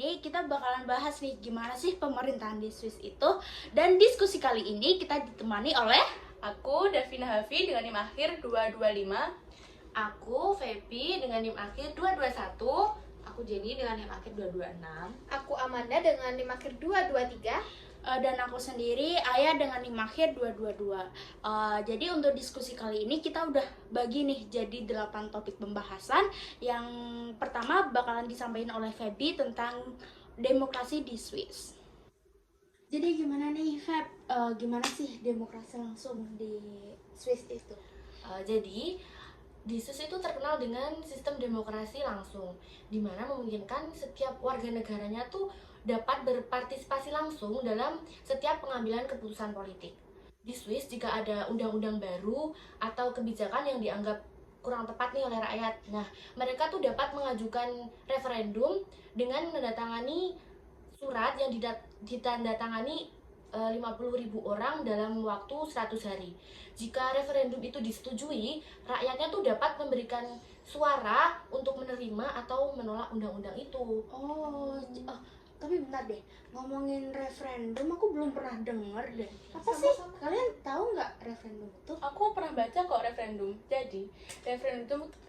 ini kita bakalan bahas nih gimana sih pemerintahan di Swiss itu. Dan diskusi kali ini kita ditemani oleh aku Davina Hafi dengan NIM akhir 225. Aku Feby dengan NIM akhir 221. Aku Jenny dengan NIM akhir 226. Aku Amanda dengan NIM akhir 223. dan aku sendiri Ayah dengan NIM akhir 222. Jadi untuk diskusi kali ini kita udah bagi nih jadi 8 topik pembahasan. Yang pertama bakalan disampaikan oleh Feby tentang demokrasi di Swiss. Jadi gimana nih Feb, gimana sih demokrasi langsung di Swiss itu? Jadi di Swiss itu terkenal dengan sistem demokrasi langsung, di mana memungkinkan setiap warga negaranya tuh dapat berpartisipasi langsung dalam setiap pengambilan keputusan politik. Di Swiss jika ada undang-undang baru atau kebijakan yang dianggap kurang tepat nih oleh rakyat, nah mereka tuh dapat mengajukan referendum dengan menandatangani surat yang ditandatangani 50.000 orang dalam waktu 100 hari. Jika referendum itu disetujui, rakyatnya tuh dapat memberikan suara untuk menerima atau menolak undang-undang itu. Tapi bentar deh, ngomongin referendum aku belum pernah denger deh. Apa Sama-sama. sih? Kalian tahu nggak referendum itu? Aku pernah baca kok referendum. Jadi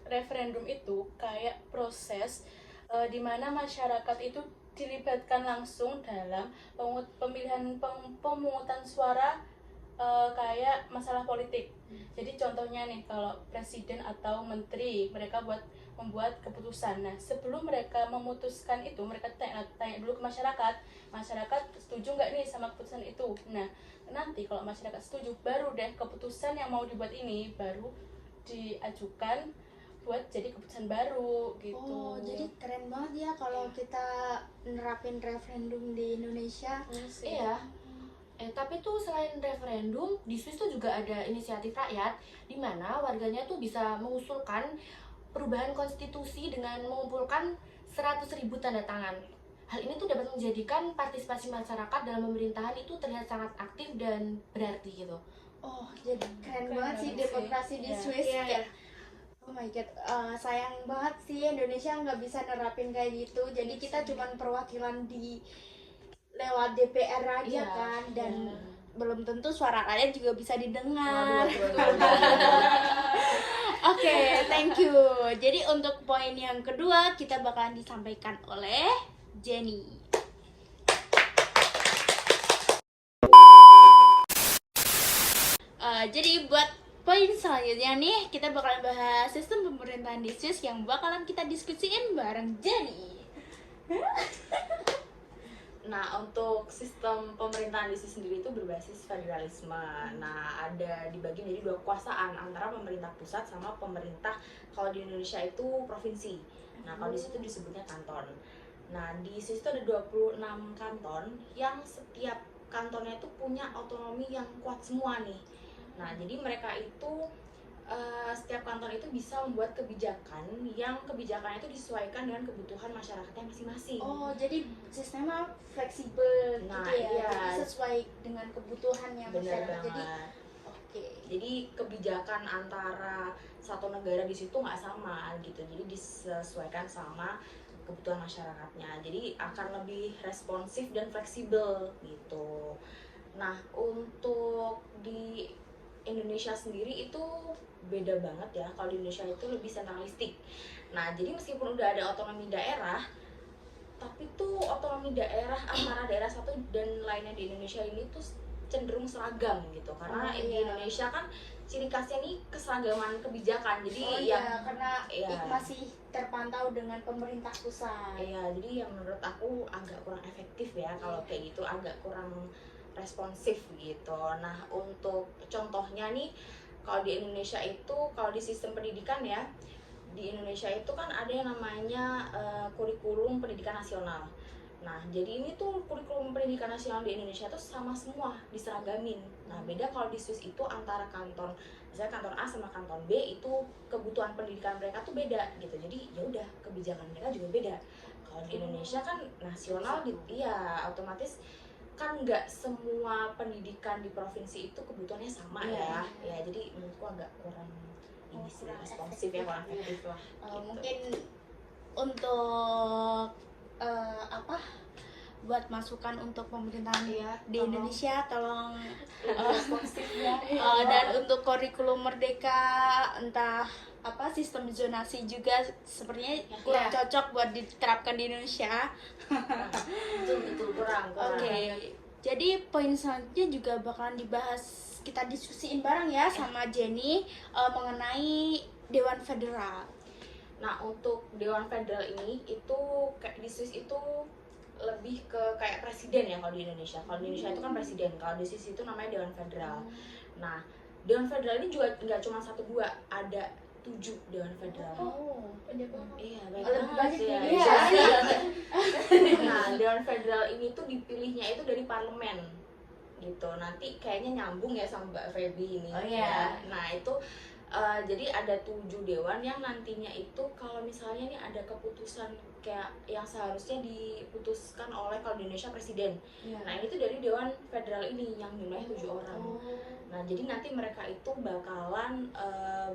referendum itu kayak proses di mana masyarakat itu dilibatkan langsung dalam pemungutan suara kayak masalah politik. Jadi contohnya nih, kalau presiden atau menteri mereka membuat keputusan. Nah, sebelum mereka memutuskan itu, mereka tanya dulu ke masyarakat setuju nggak nih sama keputusan itu. Nah, nanti kalau masyarakat setuju, baru deh keputusan yang mau dibuat ini baru diajukan buat jadi keputusan baru gitu. Oh, jadi keren banget ya kalau kita nerapin referendum di Indonesia. Iya. Tapi tuh selain referendum, di Swiss tuh juga ada inisiatif rakyat di mana warganya tuh bisa mengusulkan perubahan konstitusi dengan mengumpulkan 100.000 tanda tangan. Hal ini tuh dapat menjadikan partisipasi masyarakat dalam pemerintahan itu terlihat sangat aktif dan berarti gitu. Oh, jadi keren Keren banget sih banget demokrasi sih. di Iya. Swiss. Iya. Kayak, oh my god, sayang banget sih Indonesia nggak bisa nerapin kayak gitu. Jadi kita cuman perwakilan di lewat DPR aja Iya, kan, dan iya. belum tentu suara rakyat juga bisa didengar. Waduh. Oke, thank you. Jadi untuk poin yang kedua kita bakalan disampaikan oleh Jenny. Jadi buat poin selanjutnya nih kita bakalan bahas sistem pemerintahan di Swiss yang bakalan kita diskusiin bareng Jenny. Nah, untuk sistem pemerintahan di Swiss sendiri itu berbasis federalisme. Nah, ada dibagi menjadi dua kekuasaan antara pemerintah pusat sama pemerintah, kalau di Indonesia itu provinsi. Nah, kalau di situ disebutnya kanton. Nah, di Swiss itu ada 26 kanton yang setiap kantonnya itu punya otonomi yang kuat semua nih. Nah, jadi mereka itu setiap kanton itu bisa membuat kebijakan yang kebijakannya itu disesuaikan dengan kebutuhan masyarakatnya masing-masing. Oh, jadi sistemnya fleksibel Nah, gitu ya. iya. Jadi sesuai dengan kebutuhannya Benar masyarakat. banget. Jadi oke. Jadi kebijakan antara satu negara di situ nggak sama gitu, jadi disesuaikan sama kebutuhan masyarakatnya, jadi akan lebih responsif dan fleksibel gitu. Nah, untuk di Indonesia sendiri itu beda banget ya. Kalau di Indonesia itu lebih sentralistik. Nah, jadi meskipun udah ada otonomi daerah, tapi tuh otonomi daerah antara daerah satu dan lainnya di Indonesia ini tuh cenderung seragam gitu, karena Oh, di iya. Indonesia kan ciri khasnya nih keseragaman kebijakan. Jadi Oh yang iya, karena iya. masih terpantau dengan pemerintah pusat. jadi yang menurut aku agak kurang efektif ya kalau kayak gitu, agak kurang responsif gitu. Nah, untuk contohnya nih, kalau di Indonesia itu, kalau di sistem pendidikan ya, di Indonesia itu kan ada yang namanya kurikulum pendidikan nasional. Nah, jadi ini tuh kurikulum pendidikan nasional di Indonesia tuh sama semua, diseragamin. Nah, beda kalau di Swiss itu antara kanton, misalnya kanton A sama kanton B itu kebutuhan pendidikan mereka tuh beda gitu. Jadi ya udah, kebijakan mereka juga beda. Kalau di Indonesia kan nasional gitu, iya otomatis kan nggak semua pendidikan di provinsi itu kebutuhannya sama ya. Ya, jadi menurutku agak kurang ini sih, kurang responsif ya, kurang efektif lah. Gitu. Mungkin untuk buat masukan untuk pemerintahan di tolong. Indonesia, tolong responsif ya. dan untuk kurikulum merdeka, entah sistem zonasi juga sepertinya kurang cocok buat diterapkan di Indonesia. Betul kurang. Oke. Jadi poin selanjutnya juga bakalan dibahas, kita diskusiin bareng ya sama Jenny mengenai Dewan Federal. Nah, untuk Dewan Federal ini itu kayak di Swiss itu lebih ke kayak presiden ya kalau di Indonesia. Kalau di Indonesia itu kan presiden, kalau di Swiss itu namanya Dewan Federal. Nah, Dewan Federal ini juga nggak cuma 1-2, ada 7 Dewan Federal. Banyak banget. Iya, Lebih banyak ya. dari Nah, Dewan Federal ini tuh dipilihnya itu dari parlemen gitu. Nanti kayaknya nyambung ya sama Mbak Feby ini. Oh, iya. Nah, itu jadi ada 7 dewan yang nantinya itu kalau misalnya ini ada keputusan kayak yang seharusnya diputuskan oleh, kalau di Indonesia presiden. Nah, ini tuh dari Dewan Federal ini yang jumlahnya 7 orang. Nah, jadi nanti mereka itu bakalan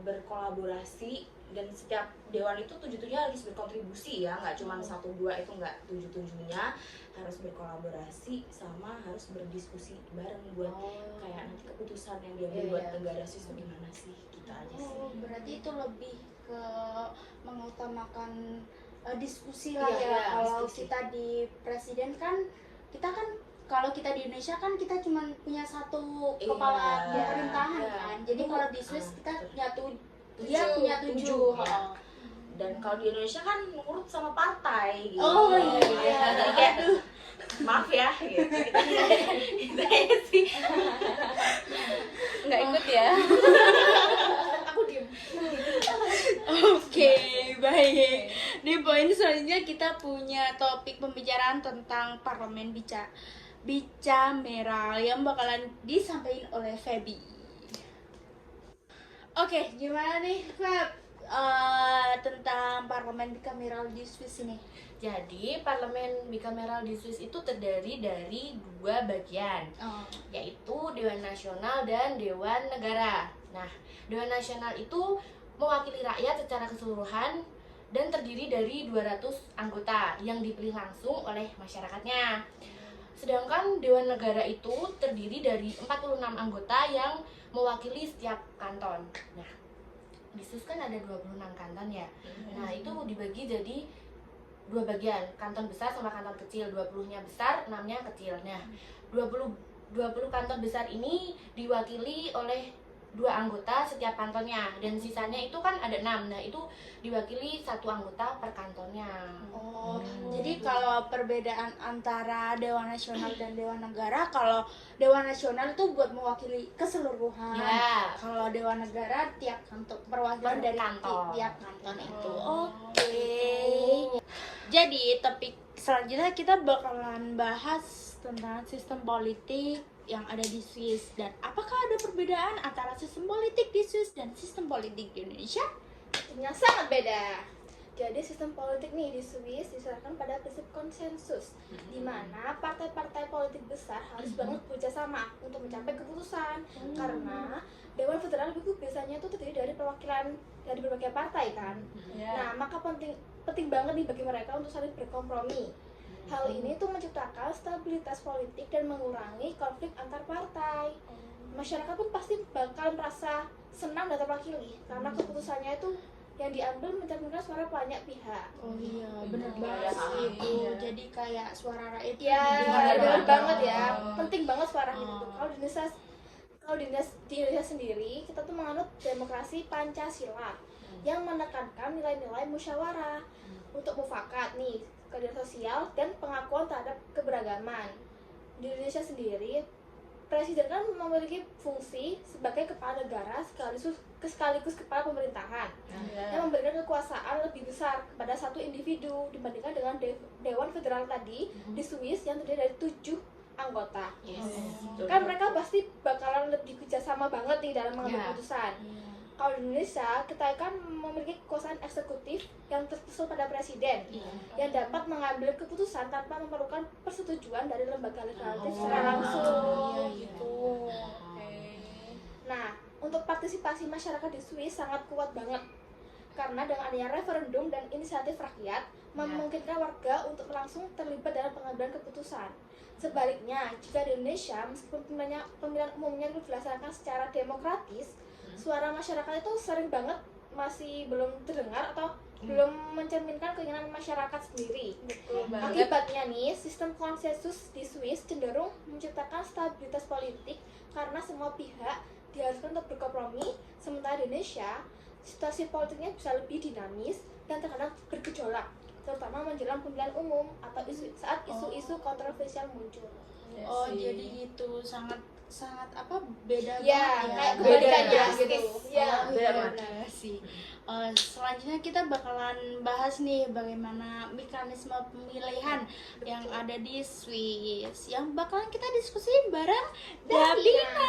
berkolaborasi, dan setiap dewan itu 7-7-nya harus berkontribusi ya, nggak cuma 1-2, itu nggak 7-7-nya harus berkolaborasi sama harus berdiskusi bareng buat kayak nanti keputusan yang diambil buat negara Swiss gimana sih, kita aja sih. Berarti itu lebih ke mengutamakan diskusi lah Iya, ya. Kalau diskusi. kita di presiden kan, kita kan kalau kita di Indonesia kan kita cuma punya satu Iya, kepala pemerintahan iya. kan. Jadi kalau di Swiss kita punya dia Tujuh. punya 7. Tujuh, ya. Dan kalau di Indonesia kan nurut sama partai gitu. Oh iya. Jadi kayak, maaf ya gitu. Gitu aja sih. Nggak ikut ya. Aku diem. Oke, baik. Di poin selanjutnya kita punya topik pembicaraan tentang parlemen bicameral yang bakalan disampaikan oleh Feby. Oke, gimana nih Feb tentang parlemen bicameral di Swiss ini? Jadi parlemen bicameral di Swiss itu terdiri dari 2 bagian, yaitu Dewan Nasional dan Dewan Negara. Nah, Dewan Nasional itu mewakili rakyat secara keseluruhan dan terdiri dari 200 anggota yang dipilih langsung oleh masyarakatnya. Sedangkan Dewan Negara itu terdiri dari 46 anggota yang mewakili setiap kanton. Nah, di Swiss kan ada 26 kanton ya. Nah, itu dibagi jadi 2 bagian, kanton besar sama kanton kecil. 20-nya besar, 6-nya kecil. Nah, 20 kanton besar ini diwakili oleh 2 anggota setiap kantonnya, dan sisanya itu kan ada 6. Nah, itu diwakili 1 anggota per kantonnya. Jadi kalau perbedaan antara Dewan Nasional dan Dewan Negara, kalau Dewan Nasional itu buat mewakili keseluruhan. Ya. Kalau Dewan Negara tiap kanton, perwakilan Per dari kanton. tiap kanton itu. Oke. Jadi topik selanjutnya kita bakalan bahas tentang sistem politik yang ada di Swiss, dan apakah ada perbedaan antara sistem politik di Swiss dan sistem politik di Indonesia? Yang sangat beda. Jadi sistem politik nih di Swiss diserahkan pada prinsip konsensus, di mana partai-partai politik besar harus banget bekerja sama untuk mencapai keputusan. Karena Dewan Federal itu biasanya itu terdiri dari perwakilan dari berbagai partai kan. Nah, maka penting banget nih bagi mereka untuk saling berkompromi. Hal ini tuh menciptakan stabilitas politik dan mengurangi konflik antar partai. Masyarakat pun pasti bakal merasa senang dan terwakili karena keputusannya itu yang diambil mencerminkan suara banyak pihak. Oh iya, benar banget sih itu. Jadi kayak suara rakyat itu Ya, didengar benar banget. banget ya. Penting banget suara itu tuh. Kalau di Indonesia sendiri, kita tuh menganut demokrasi Pancasila yang menekankan nilai-nilai musyawarah untuk mufakat nih, keadilan sosial dan pengakuan terhadap keberagaman. Di Indonesia sendiri, presiden kan memiliki fungsi sebagai kepala negara sekaligus kepala pemerintahan yang memberikan kekuasaan lebih besar kepada satu individu dibandingkan dengan Dewan Federal tadi di Swiss yang terdiri dari 7 anggota. Kan mereka pasti bakalan lebih kerjasama banget nih dalam mengambil keputusan. Kalau di Indonesia, kita kan memiliki kekuasaan eksekutif yang tersusun pada presiden yang dapat mengambil keputusan tanpa memerlukan persetujuan dari lembaga legislatif secara langsung. gitu. Nah, untuk partisipasi masyarakat di Swiss sangat kuat banget karena dengan adanya referendum dan inisiatif rakyat memungkinkan warga untuk langsung terlibat dalam pengambilan keputusan. Sebaliknya, jika di Indonesia meskipun pemilihan umumnya itu dilaksanakan secara demokratis, suara masyarakat itu sering banget masih belum terdengar atau belum mencerminkan keinginan masyarakat sendiri. Akibatnya nih, sistem konsensus di Swiss cenderung menciptakan stabilitas politik karena semua pihak diharuskan untuk berkompromi, sementara di Indonesia situasi politiknya bisa lebih dinamis dan terkadang bergejolak, terutama menjelang pemilihan umum atau saat isu-isu kontroversial muncul. Oh, jadi gitu, sangat beda Ya, banget kayak ya. kebalikannya Beda gitu. Ya, Iya, benar. benar sih. Selanjutnya kita bakalan bahas nih bagaimana mekanisme pemilihan yang ada di Swiss yang bakalan kita diskusiin bareng Davina.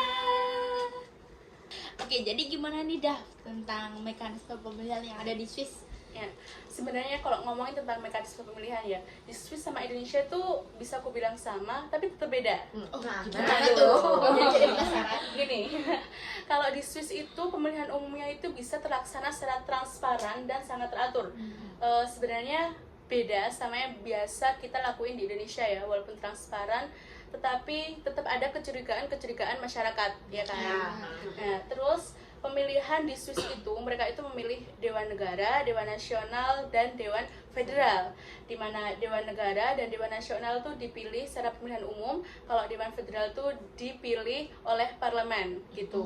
Oke, jadi gimana nih Dav tentang mekanisme pemilihan yang ada di Swiss? Ya, sebenarnya kalau ngomongin tentang mekanisme pemilihan ya, di Swiss sama Indonesia tuh bisa aku bilang sama, tapi tetap beda. Oh, Nah, gimana gimana tuh? jadi penasaran. Gini, kalau di Swiss itu pemilihan umumnya itu bisa terlaksana secara transparan dan sangat teratur. Sebenarnya beda sama yang biasa kita lakuin di Indonesia ya, walaupun transparan, tetapi tetap ada kecurigaan masyarakat, ya kan? Ya. Nah, terus pemilihan di Swiss itu mereka itu memilih Dewan Negara, Dewan Nasional, dan Dewan Federal. Di mana Dewan Negara dan Dewan Nasional tuh dipilih secara pemilihan umum, kalau Dewan Federal tuh dipilih oleh parlemen gitu.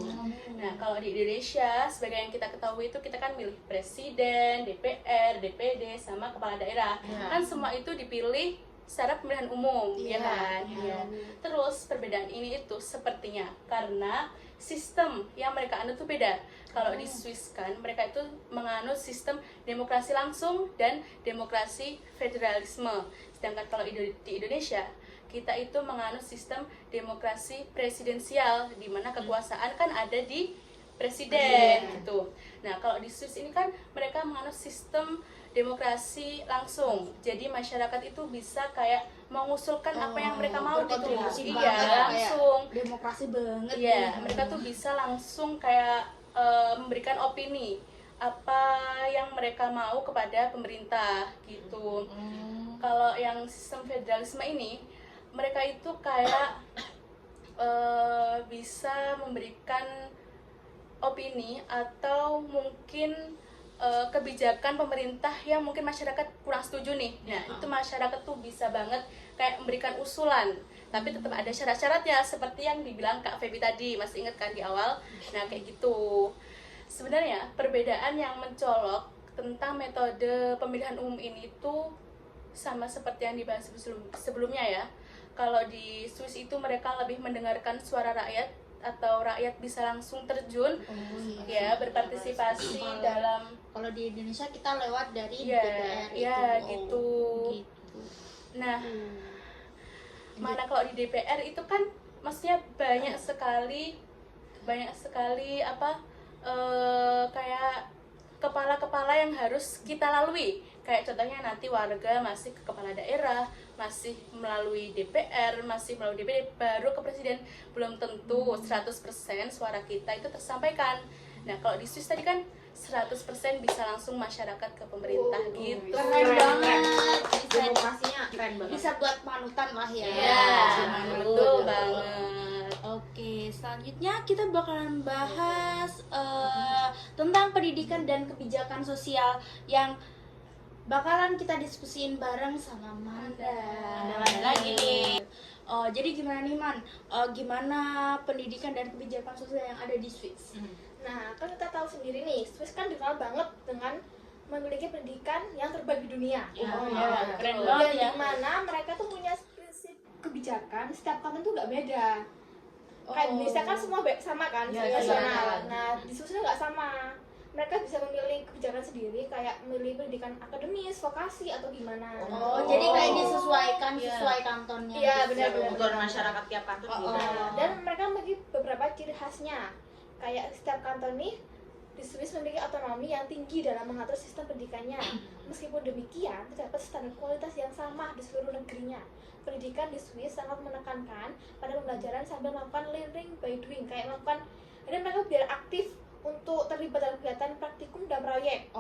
Nah, kalau di Indonesia sebagai yang kita ketahui itu kita kan milih presiden, DPR, DPD, sama kepala daerah. Ya. Kan semua itu dipilih secara pemilihan umum, ya kan? Iya. Terus perbedaan ini itu sepertinya karena sistem yang mereka anut itu beda. Kalau di Swiss kan mereka itu menganut sistem demokrasi langsung dan demokrasi federalisme. Sedangkan kalau di Indonesia kita itu menganut sistem demokrasi presidensial di mana kekuasaan kan ada di presiden gitu. Nah, kalau di Swiss ini kan mereka menganut sistem demokrasi langsung. Jadi masyarakat itu bisa kayak mengusulkan apa yang mereka mau gitu. berkontribusi Iya, banget, kayak langsung. Demokrasi banget. Iya, nih. mereka tuh bisa langsung kayak memberikan opini apa yang mereka mau kepada pemerintah gitu. Kalau yang sistem federalisme ini, mereka itu kayak bisa memberikan opini atau mungkin kebijakan pemerintah yang mungkin masyarakat kurang setuju nih. Nah, itu masyarakat tuh bisa banget kayak memberikan usulan. Tapi tetap ada syarat-syaratnya seperti yang dibilang Kak Feby tadi, masih ingat kan di awal? Nah, kayak gitu. Sebenarnya perbedaan yang mencolok tentang metode pemilihan umum ini itu sama seperti yang dibahas sebelumnya ya. Kalau di Swiss itu mereka lebih mendengarkan suara rakyat atau rakyat bisa langsung terjun ya berpartisipasi dalam. Kalau di Indonesia kita lewat dari Ya, DPR ya itu. gitu. Gitu. Nah, mana kalau di DPR itu kan maksudnya banyak sekali kayak kepala-kepala yang harus kita lalui. Kayak contohnya nanti warga masih ke kepala daerah, masih melalui DPR, masih melalui DPD, baru ke presiden. Belum tentu 100% suara kita itu tersampaikan. Nah, kalau di Swiss tadi kan 100% bisa langsung masyarakat ke pemerintah gitu. Keren banget. Demokrasinya keren banget. Bisa buat panutan lah ya. Iya, betul Betul. banget. Oke, selanjutnya kita bakalan bahas tentang pendidikan dan kebijakan sosial yang bakalan kita diskusiin bareng sama Manda. Manda lagi nih. Jadi gimana nih Man? Gimana pendidikan dan kebijakan sosial yang ada di Swiss? Nah, kan kita tahu sendiri nih, Swiss kan dikenal banget dengan memiliki pendidikan yang terbaik di dunia. Oh, iya, ya, keren betul. banget Dan ya. di mana mereka tuh punya prinsip kebijakan, setiap kanton tuh nggak beda. Kayak di Indonesia kan semua sama kan, Iya, nasional. iya. Nah, di Swiss nggak sama. Mereka bisa memilih kebijakan sendiri, kayak memilih pendidikan akademis, vokasi atau gimana. Jadi kayak disesuaikan Iya. sesuai kantonnya. Iya, gitu. benar-benar. Kebutuhan masyarakat tiap kantor beda. Nah, dan mereka memiliki beberapa ciri khasnya. Kayak setiap kanton nih di Swiss memiliki otonomi yang tinggi dalam mengatur sistem pendidikannya. Meskipun demikian, terdapat standar kualitas yang sama di seluruh negerinya. Pendidikan di Swiss sangat menekankan pada pembelajaran sambil melakukan learning by doing, kayak melakukan, jadi mereka biar aktif untuk terlibat dalam kegiatan praktikum dan proyek.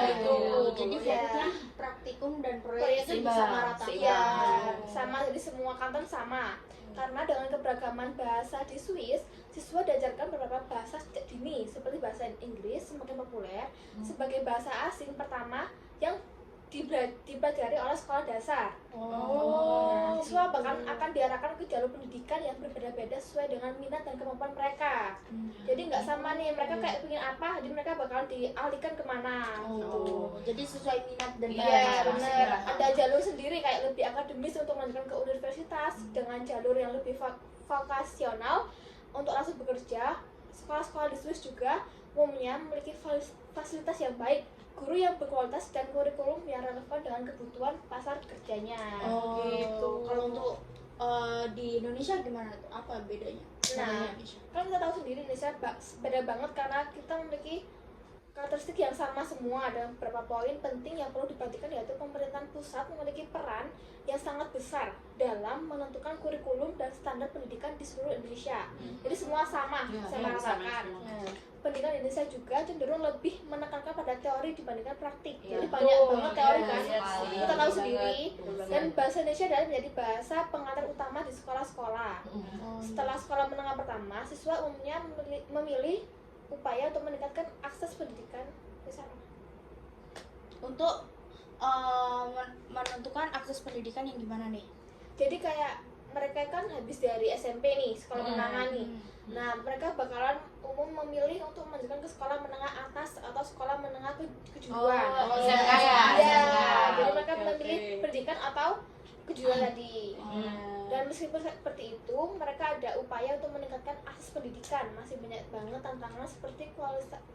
Gitu. Jadi Iya. fokusnya praktikum dan Proyek proyek itu disamaratakan. Iya, sama, jadi semua kanton sama. Karena dengan keberagaman bahasa di Swiss, siswa diajarkan beberapa bahasa sejak dini, seperti bahasa Inggris semakin populer sebagai bahasa asing pertama yang dipelajari oleh sekolah dasar. Nah, siswa bahkan akan diarahkan ke jalur pendidikan yang berbeda-beda sesuai dengan minat dan kemampuan mereka. Jadi nggak sama nih, mereka kayak pengen apa, jadi mereka bakalan dialihkan kemana gitu. Jadi sesuai minat dan Iya bakat benar. masing-masing. Ada jalur sendiri kayak lebih akademis untuk melanjutkan ke universitas dengan jalur yang lebih vokasional untuk langsung bekerja. Sekolah-sekolah di Swiss juga umumnya memiliki fasilitas yang baik, guru yang berkualitas dan kurikulum yang relevan dengan kebutuhan pasar kerjanya. Gitu. Kalau untuk di Indonesia gimana tuh? Apa bedanya? Nah, Bedanya Indonesia. kan kita tahu sendiri Indonesia beda banget karena kita memiliki karakteristik yang sama semua. Ada beberapa poin penting yang perlu diperhatikan, yaitu pemerintahan pusat memiliki peran yang sangat besar dalam menentukan kurikulum dan standar pendidikan di seluruh Indonesia. Jadi semua sama, sama ratakan. Pendidikan Indonesia juga cenderung lebih menekankan pada teori dibandingkan praktik. Jadi banyak banget teori kan. Kita tahu sendiri. Dan bahasa Indonesia adalah menjadi bahasa pengantar utama di sekolah-sekolah. Setelah sekolah menengah pertama, siswa umumnya memilih upaya untuk meningkatkan akses pendidikan di sana. Untuk menentukan akses pendidikan yang gimana nih? Jadi kayak mereka kan habis dari SMP nih, sekolah menengah nih. Nah, mereka bakalan umum memilih untuk melanjutkan ke sekolah menengah atas atau sekolah menengah kejuruan. SMK ya, Iya, SMK. jadi mereka memilih pendidikan atau kejuruan tadi. Dan meskipun seperti itu, mereka ada upaya untuk meningkatkan akses pendidikan. Masih banyak banget tantangan seperti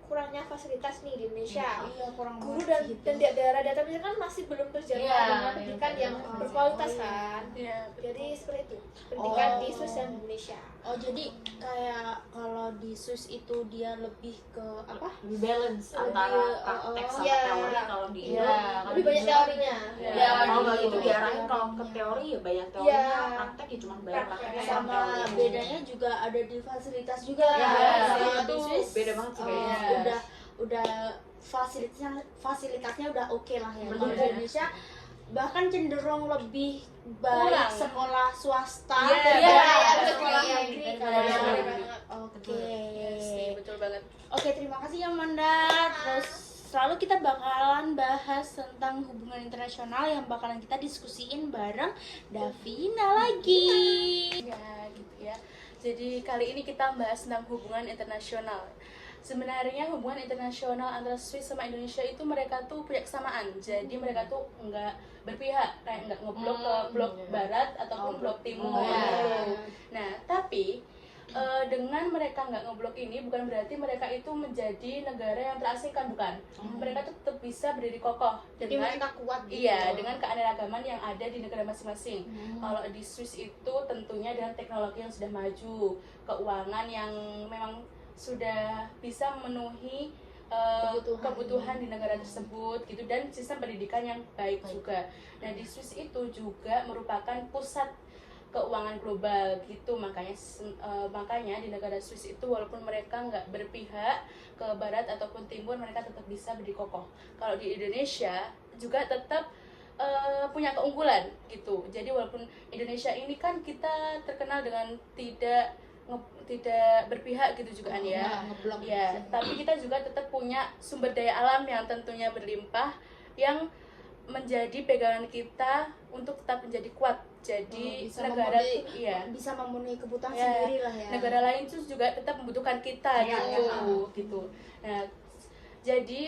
kurangnya fasilitas nih di Indonesia. Iya, kurang Guru banget dan daerah-daerah terpencil kan masih belum terjamin dengan pendidikan yang berkualitas kan. Iya, Jadi seperti itu pendidikan di Swiss dan Indonesia. Oh, jadi kayak kalau di Swiss itu dia lebih ke apa? Balance Antara praktek sama Iya. teori kalau di Indo. Lebih banyak teorinya. Iya. Kalau nggak gitu diarahin kalau ke teori ya banyak teorinya, Iya. praktek ya cuma banyak prakteknya Sama teori. bedanya juga ada di fasilitas juga. Iya, Kalau itu di Swiss beda banget sih kayaknya. udah fasilitasnya udah oke lah ya. Kalau di Bener. Indonesia bahkan cenderung lebih baik Kurang. sekolah swasta Iya, daripada iya, sekolah iya, negeri. iya, Kalau iya, di- banget. Oke. sih, betul banget. Oke, terima kasih ya Manda. Terus selalu kita bakalan bahas tentang hubungan internasional yang bakalan kita diskusiin bareng Davina lagi. Ya, gitu ya. Jadi kali ini kita bahas tentang hubungan internasional. Sebenarnya hubungan internasional antara Swiss sama Indonesia itu mereka tuh punya kesamaan. Jadi mereka tuh nggak berpihak, kayak nggak ngeblok ke blok barat ataupun blok timur. gitu. Nah, tapi dengan mereka nggak ngeblok ini bukan berarti mereka itu menjadi negara yang terasingkan, bukan. Mereka tuh tetap bisa berdiri kokoh Jadi dengan mereka kuat gitu. iya, dengan keanekaragaman yang ada di negara masing-masing. Kalau di Swiss itu tentunya dengan teknologi yang sudah maju, keuangan yang memang sudah bisa memenuhi kebutuhan di negara tersebut gitu, dan sistem pendidikan yang baik juga. Nah, di Swiss itu juga merupakan pusat keuangan global gitu, makanya di negara Swiss itu walaupun mereka nggak berpihak ke barat ataupun timur, mereka tetap bisa berdiri kokoh. Kalau di Indonesia juga tetap punya keunggulan gitu. Jadi walaupun Indonesia ini kan kita terkenal dengan tidak berpihak gitu juga kan ya. Ngeblok. Ya, tapi kita juga tetap punya sumber daya alam yang tentunya berlimpah yang menjadi pegangan kita untuk tetap menjadi kuat. Jadi Bisa negara memenuhi- tuh iya. bisa memenuhi kebutuhan Ya, sendiri lah ya. Negara lain tuh juga tetap membutuhkan kita gitu. Nah, jadi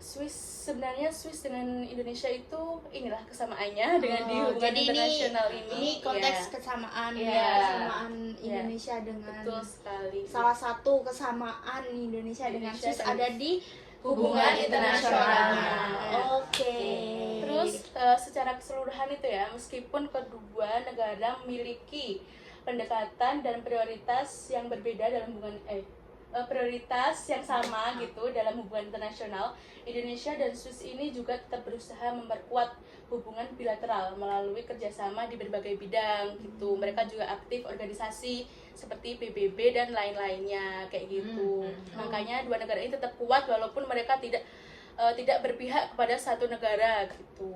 sebenarnya Swiss dengan Indonesia itu inilah kesamaannya dengan di hubungan jadi internasional ini konteks Iya. kesamaan Iya. ya, kesamaan Iya. Indonesia dengan Betul sekali. salah satu kesamaan Indonesia dengan Indonesia Swiss dan ada di hubungan internasionalnya. Oke. Terus secara keseluruhan itu ya, meskipun kedua negara memiliki pendekatan dan prioritas yang berbeda dalam hubungan prioritas yang sama gitu dalam hubungan internasional. Indonesia dan Swiss ini juga tetap berusaha memperkuat hubungan bilateral melalui kerjasama di berbagai bidang gitu. Mereka juga aktif organisasi seperti PBB dan lain-lainnya kayak gitu. Makanya dua negara ini tetap kuat walaupun mereka tidak berpihak kepada satu negara gitu.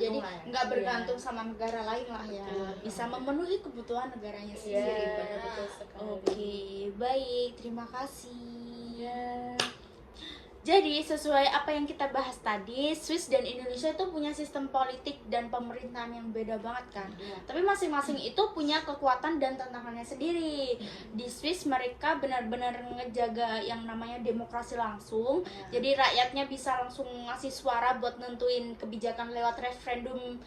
Jadi nggak Iya. bergantung sama negara lain lah ya, bisa memenuhi kebutuhan negaranya Iya, sendiri. betul sekali. Oke, baik, terima kasih. Ya. Jadi sesuai apa yang kita bahas tadi, Swiss dan Indonesia itu punya sistem politik dan pemerintahan yang beda banget kan. Tapi masing-masing itu punya kekuatan dan tantangannya sendiri. Di Swiss mereka benar-benar ngejaga yang namanya demokrasi langsung. Jadi rakyatnya bisa langsung ngasih suara buat nentuin kebijakan lewat referendum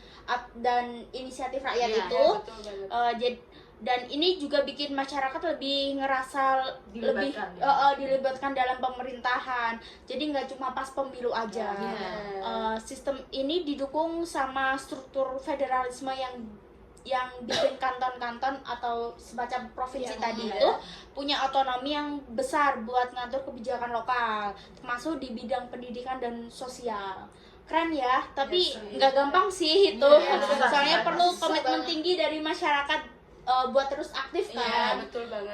dan inisiatif rakyat Iya, itu. Betul banget. Dan ini juga bikin masyarakat lebih ngerasa Dilibatkan, dilibatkan dalam pemerintahan. Jadi nggak cuma pas pemilu aja. Sistem ini didukung sama struktur federalisme yang bikin kanton-kanton atau semacam provinsi tadi itu punya otonomi yang besar buat ngatur kebijakan lokal, termasuk di bidang pendidikan dan sosial. Keren ya, tapi nggak gampang sih itu. Soalnya perlu komitmen tinggi dari masyarakat buat terus aktif Iya, kan. betul banget.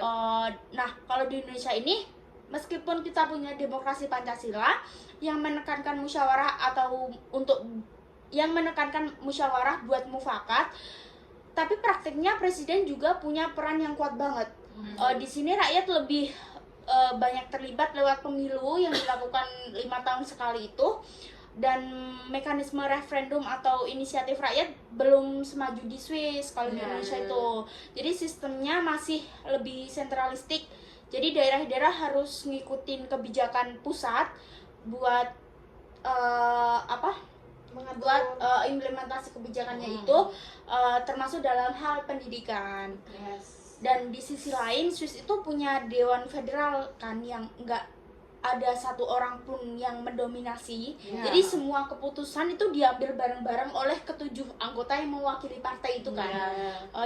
Nah, kalau di Indonesia ini, meskipun kita punya demokrasi Pancasila yang menekankan musyawarah buat mufakat, tapi praktiknya presiden juga punya peran yang kuat banget. Di sini rakyat lebih banyak terlibat lewat pemilu yang dilakukan 5 tahun sekali itu. Dan mekanisme referendum atau inisiatif rakyat belum semaju di Swiss kalau di Indonesia itu. Jadi sistemnya masih lebih sentralistik. Jadi daerah-daerah harus ngikutin kebijakan pusat buat implementasi kebijakannya itu, termasuk dalam hal pendidikan. Dan di sisi lain Swiss itu punya dewan federal kan yang enggak ada satu orang pun yang mendominasi. Jadi semua keputusan itu diambil bareng-bareng oleh ketujuh anggota yang mewakili partai itu kan.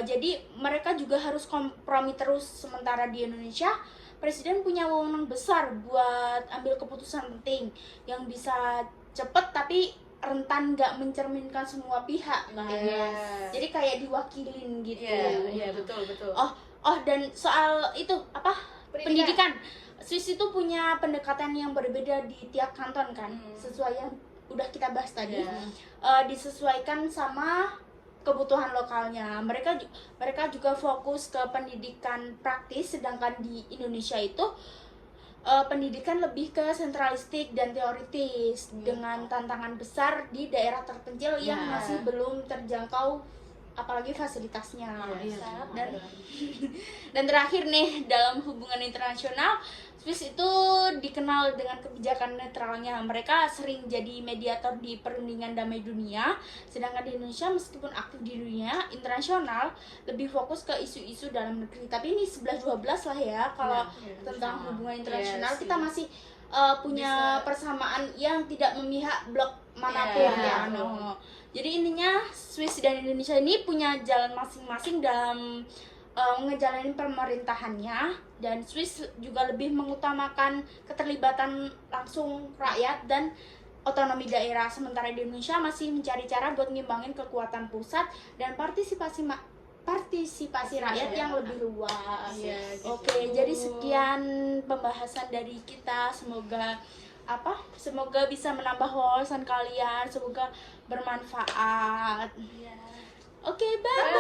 Jadi mereka juga harus kompromi terus. Sementara di Indonesia presiden punya wewenang besar buat ambil keputusan penting yang bisa cepet tapi rentan nggak mencerminkan semua pihak kan. Jadi kayak diwakilin gitu. Iya, betul. Dan soal itu pendidikan. Swiss itu punya pendekatan yang berbeda di tiap kanton kan, sesuai yang udah kita bahas tadi. Disesuaikan sama kebutuhan lokalnya. Mereka juga fokus ke pendidikan praktis, sedangkan di Indonesia itu pendidikan lebih ke sentralistik dan teoritis, dengan tantangan besar di daerah terpencil yang masih belum terjangkau apalagi fasilitasnya. Dan terakhir nih, dalam hubungan internasional Swiss itu dikenal dengan kebijakan netralnya. Mereka sering jadi mediator di perundingan damai dunia, sedangkan di Indonesia meskipun aktif di dunia internasional lebih fokus ke isu-isu dalam negeri. Tapi ini 11-12 lah ya kalau tentang hubungan internasional. Kita masih punya persamaan yang tidak memihak blok manapun ya. Jadi intinya Swiss dan Indonesia ini punya jalan masing-masing dalam ngejalanin pemerintahannya, dan Swiss juga lebih mengutamakan keterlibatan langsung rakyat dan otonomi daerah, sementara di Indonesia masih mencari cara buat ngimbangin kekuatan pusat dan partisipasi rakyat yang lebih luas. Oke, jadi sekian pembahasan dari kita. Semoga bisa menambah wawasan kalian, semoga bermanfaat. Oke, bye.